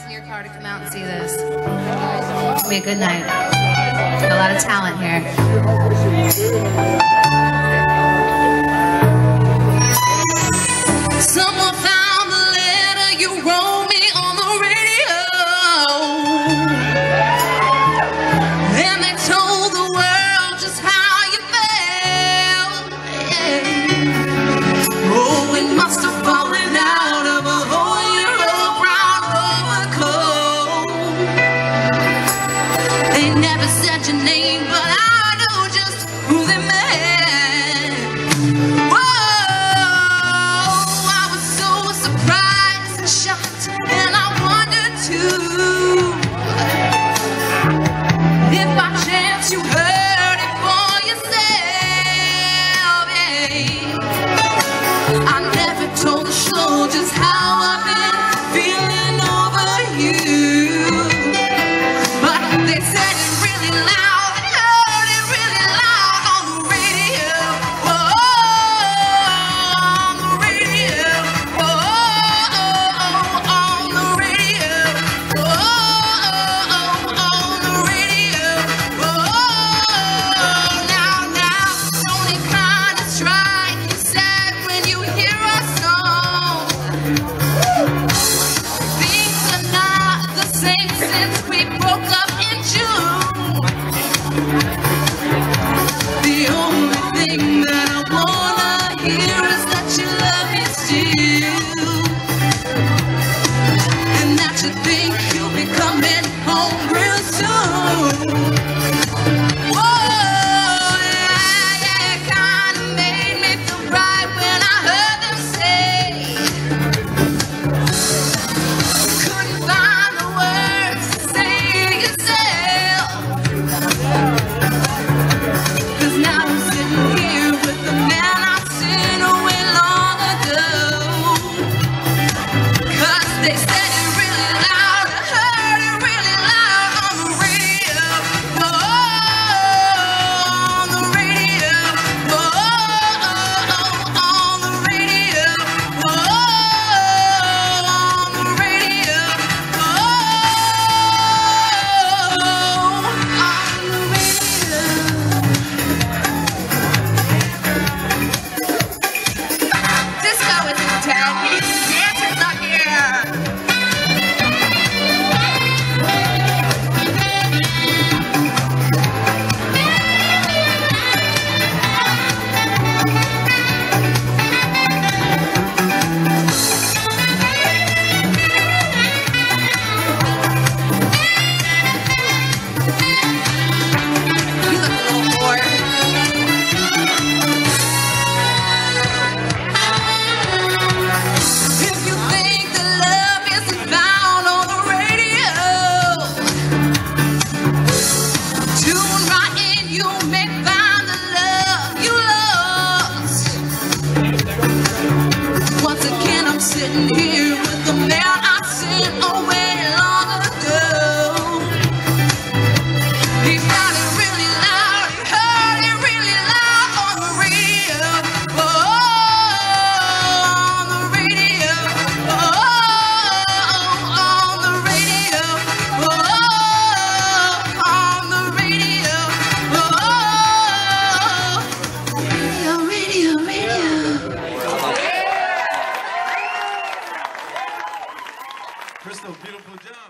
in your car to come out and see this. It'll be a good night. Got a lot of talent here. Someone found the letter you wrote me on the radio, and they told the world just how you felt. Oh, it must have fallen out of a hole in your brown overcoat. They never said your name, but I know just who they meant. You heard it for yourself, yeah. I never told the show just how I've been feeling over you, but they said it really loud and heard it really loud on the radio. Oh, on the radio. Oh, on the radio. Oh, on the radio. Since we broke up in June, the only thing that I wanna hear is that you love me still, and that you think you'll be coming home real soon. Oh, yeah, yeah, it kinda made me feel right when I heard them say couldn't find the words. Cause now I'm sitting here with the man I sent away long ago. Cause they said it really loud, I heard it really loud on the radio. Oh, on the radio. Oh, on the radio. Oh, on the radio. Sitting here with the man I sent away long ago. He found it really loud, he heard it really loud on the radio. Oh, on the radio. Oh, on the radio. Oh, on the radio. Oh, radio, radio, radio. Crystal, beautiful job.